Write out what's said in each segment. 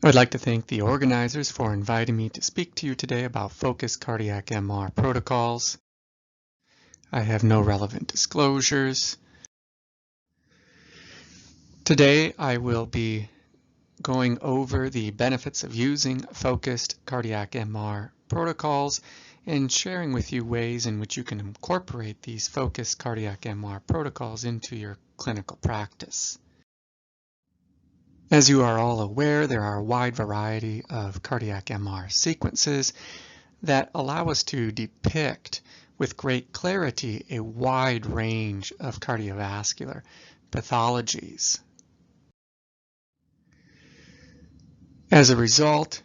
I would like to thank the organizers for inviting me to speak to you today about focused cardiac MR protocols. I have no relevant disclosures. Today I will be going over the benefits of using focused cardiac MR protocols and sharing with you ways in which you can incorporate these focused cardiac MR protocols into your clinical practice. As you are all aware, there are a wide variety of cardiac MR sequences that allow us to depict with great clarity a wide range of cardiovascular pathologies. As a result,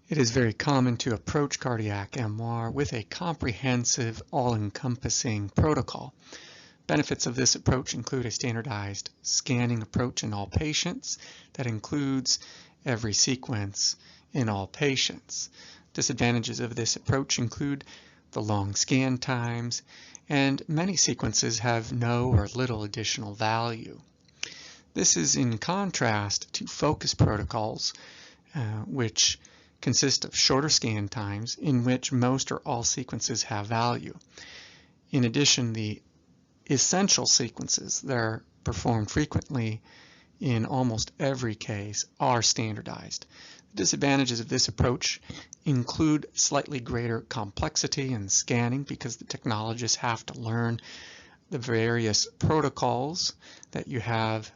it is very common to approach cardiac MR with a comprehensive, all-encompassing protocol. Benefits of this approach include a standardized scanning approach in all patients that includes every sequence in all patients. Disadvantages of this approach include the long scan times, and many sequences have no or little additional value. This is in contrast to focus protocols, which consist of shorter scan times in which most or all sequences have value. In addition, the essential sequences that are performed frequently in almost every case are standardized. The disadvantages of this approach include slightly greater complexity in scanning because the technologists have to learn the various protocols that you have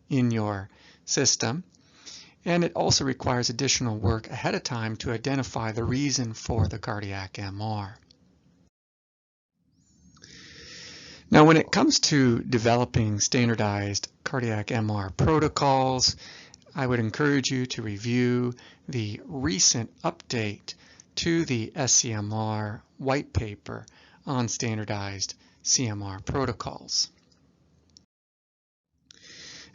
in your system, and it also requires additional work ahead of time to identify the reason for the cardiac MR. Now, when it comes to developing standardized cardiac MR protocols, I would encourage you to review the recent update to the SCMR white paper on standardized CMR protocols.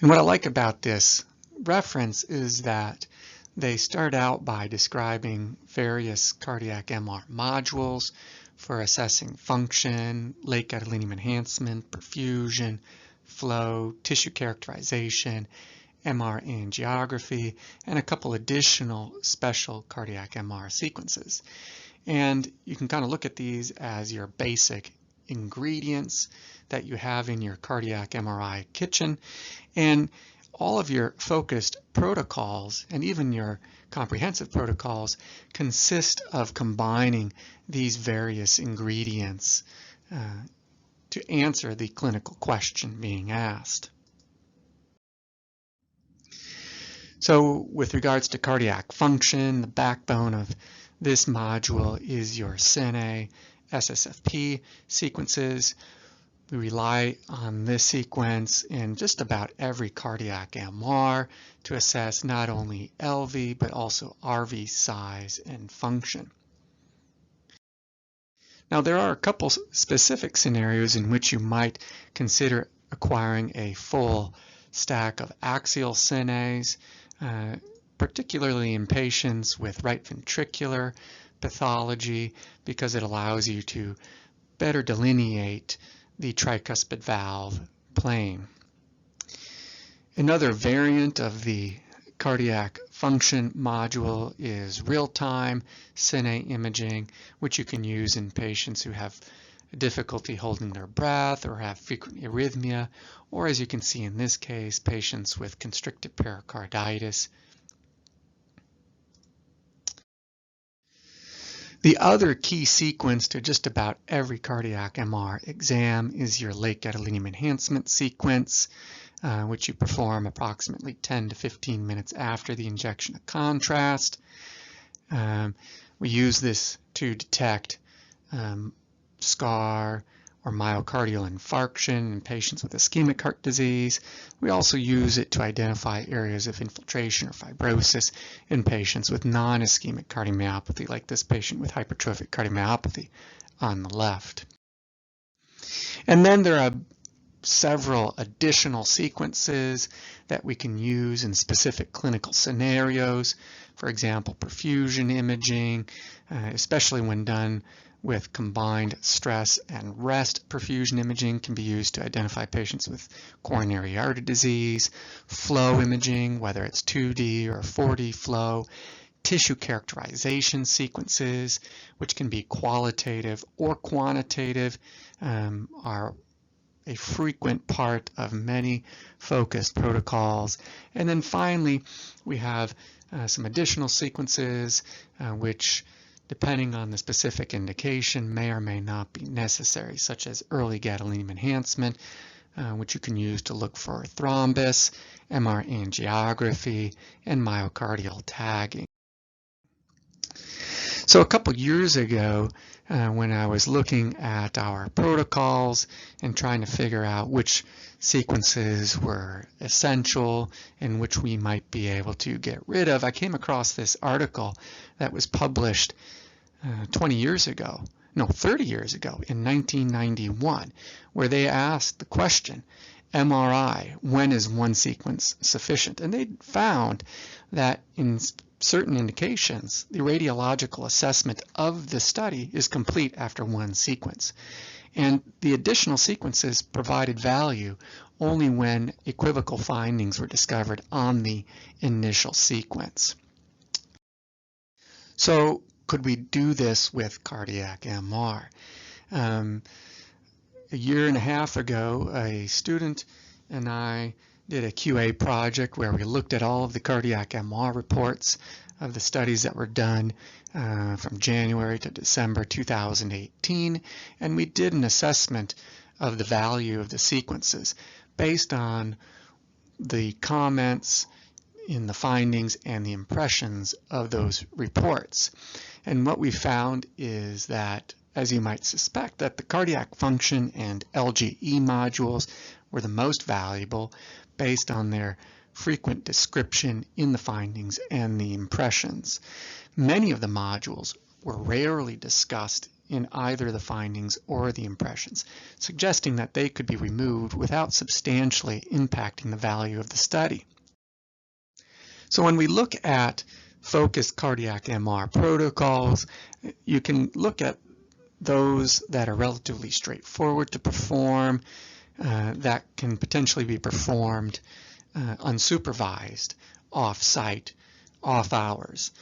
And what I like about this reference is that they start out by describing various cardiac MR modules for assessing function, late gadolinium enhancement, perfusion, flow, tissue characterization, MR angiography, and a couple additional special cardiac MR sequences. And you can kind of look at these as your basic ingredients that you have in your cardiac MRI kitchen, and all of your focused protocols and even your comprehensive protocols consist of combining these various ingredients to answer the clinical question being asked. So with regards to cardiac function, the backbone of this module is your Cine SSFP sequences. We rely on this sequence in just about every cardiac MR to assess not only LV but also RV size and function. Now, there are a couple specific scenarios in which you might consider acquiring a full stack of axial cines, particularly in patients with right ventricular pathology, because it allows you to better delineate the tricuspid valve plane. Another variant of the cardiac function module is real-time Cine imaging, which you can use in patients who have difficulty holding their breath or have frequent arrhythmia, or as you can see in this case, patients with constricted pericarditis. The other key sequence to just about every cardiac MR exam is your late gadolinium enhancement sequence, which you perform approximately 10 to 15 minutes after the injection of contrast. We use this to detect scar or myocardial infarction in patients with ischemic heart disease. We also use it to identify areas of infiltration or fibrosis in patients with non-ischemic cardiomyopathy, like this patient with hypertrophic cardiomyopathy on the left. And then there are several additional sequences that we can use in specific clinical scenarios. For example, perfusion imaging, especially when done with combined stress and rest perfusion imaging can be used to identify patients with coronary artery disease, flow imaging, whether it's 2D or 4D flow, tissue characterization sequences, which can be qualitative or quantitative, are a frequent part of many focused protocols. And then finally, we have some additional sequences which, depending on the specific indication, may or may not be necessary, such as early gadolinium enhancement, which you can use to look for thrombus, MR angiography, and myocardial tagging. So a couple years ago, when I was looking at our protocols and trying to figure out which sequences were essential and which we might be able to get rid of, I came across this article that was published 30 years ago in 1991, where they asked the question, MRI, when is one sequence sufficient? And they found that in certain indications, the radiological assessment of the study is complete after one sequence. And the additional sequences provided value only when equivocal findings were discovered on the initial sequence. So could we do this with cardiac MR? A year and a half ago, a student and I did a QA project where we looked at all of the cardiac MR reports of the studies that were done from January to December 2018, and we did an assessment of the value of the sequences based on the comments in the findings and the impressions of those reports. And what we found is that, as you might suspect, that the cardiac function and LGE modules were the most valuable based on their frequent description in the findings and the impressions. Many of the modules were rarely discussed in either the findings or the impressions, suggesting that they could be removed without substantially impacting the value of the study. So when we look at focused cardiac MR protocols, you can look at those that are relatively straightforward to perform, that can potentially be performed unsupervised, off-site, off hours,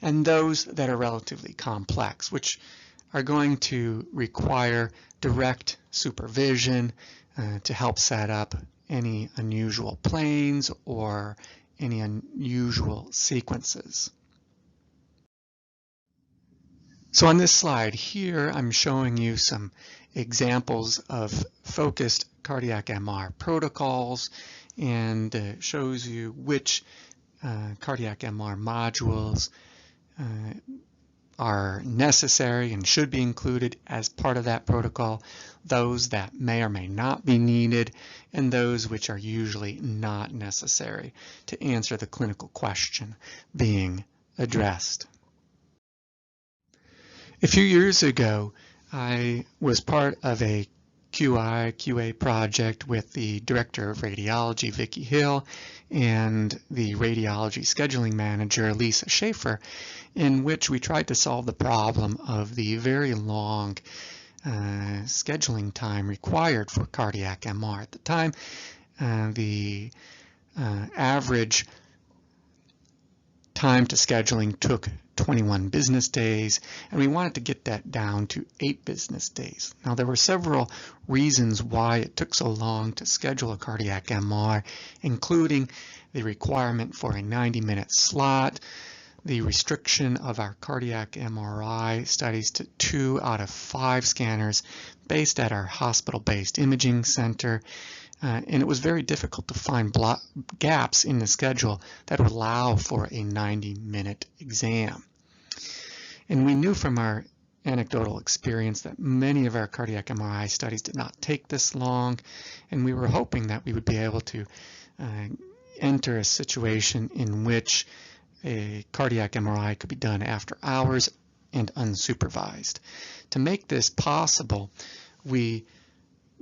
and those that are relatively complex, which are going to require direct supervision to help set up any unusual planes or any unusual sequences. So on this slide here, I'm showing you some examples of focused cardiac MR protocols, and shows you which cardiac MR modules are necessary and should be included as part of that protocol, those that may or may not be needed, and those which are usually not necessary to answer the clinical question being addressed. A few years ago, I was part of a QA project with the Director of Radiology, Vicki Hill, and the Radiology Scheduling Manager, Lisa Schaefer, in which we tried to solve the problem of the very long scheduling time required for cardiac MR. At the time, the average time to scheduling took 21 business days, and we wanted to get that down to 8 business days. Now, there were several reasons why it took so long to schedule a cardiac MR, including the requirement for a 90-minute slot, the restriction of our cardiac MRI studies to 2 out of 5 scanners based at our hospital-based imaging center, and it was very difficult to find gaps in the schedule that would allow for a 90-minute exam. And we knew from our anecdotal experience that many of our cardiac MRI studies did not take this long, and we were hoping that we would be able to enter a situation in which a cardiac MRI could be done after hours and unsupervised. To make this possible, we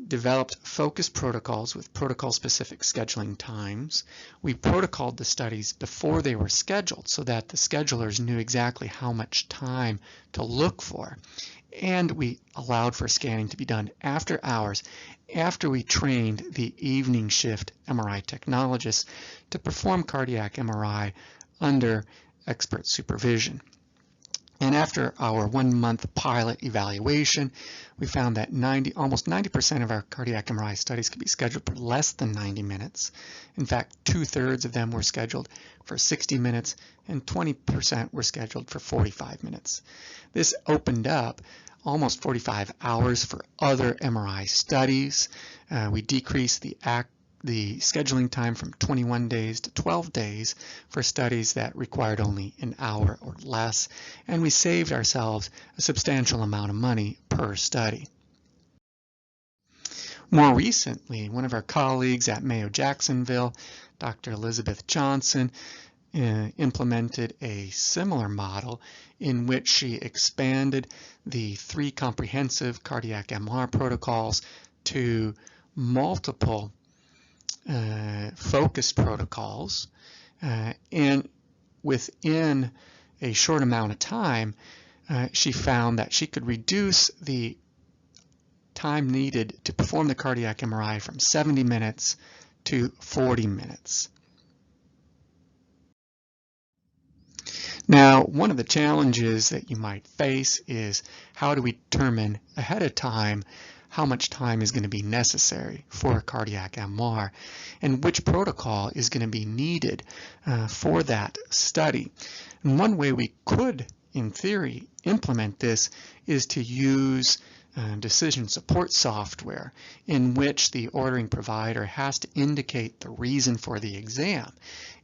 developed focused protocols with protocol-specific scheduling times. We protocoled the studies before they were scheduled so that the schedulers knew exactly how much time to look for. And we allowed for scanning to be done after hours, after we trained the evening shift MRI technologists to perform cardiac MRI under expert supervision. And after our 1-month pilot evaluation, we found that almost 90% of our cardiac MRI studies could be scheduled for less than 90 minutes. In fact, 2/3 of them were scheduled for 60 minutes and 20% were scheduled for 45 minutes. This opened up almost 45 hours for other MRI studies. We decreased the scheduling time from 21 days to 12 days for studies that required only an hour or less, and we saved ourselves a substantial amount of money per study. More recently, one of our colleagues at Mayo Jacksonville, Dr. Elizabeth Johnson, implemented a similar model in which she expanded the 3 comprehensive cardiac MR protocols to multiple focused protocols, and within a short amount of time she found that she could reduce the time needed to perform the cardiac MRI from 70 minutes to 40 minutes. Now, one of the challenges that you might face is how do we determine ahead of time how much time is going to be necessary for a cardiac MR and which protocol is going to be needed for that study. And one way we could, in theory, implement this is to use decision support software in which the ordering provider has to indicate the reason for the exam.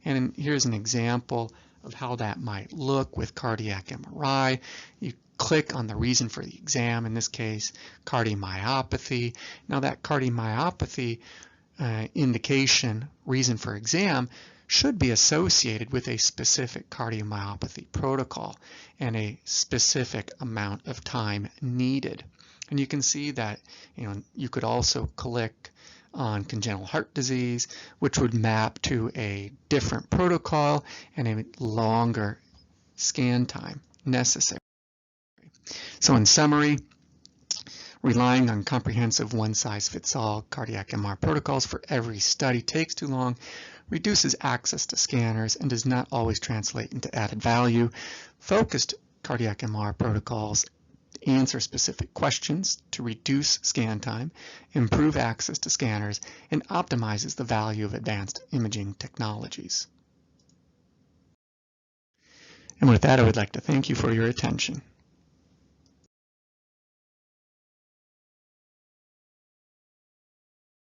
And here's an example of how that might look with cardiac MRI. You click on the reason for the exam, in this case cardiomyopathy. Now that cardiomyopathy indication, reason for exam, should be associated with a specific cardiomyopathy protocol and a specific amount of time needed. And you can see that you could also click on congenital heart disease, which would map to a different protocol and a longer scan time necessary. So in summary, relying on comprehensive one-size-fits-all cardiac MR protocols for every study takes too long, reduces access to scanners, and does not always translate into added value. Focused cardiac MR protocols answer specific questions to reduce scan time, improve access to scanners, and optimizes the value of advanced imaging technologies. And with that, I would like to thank you for your attention.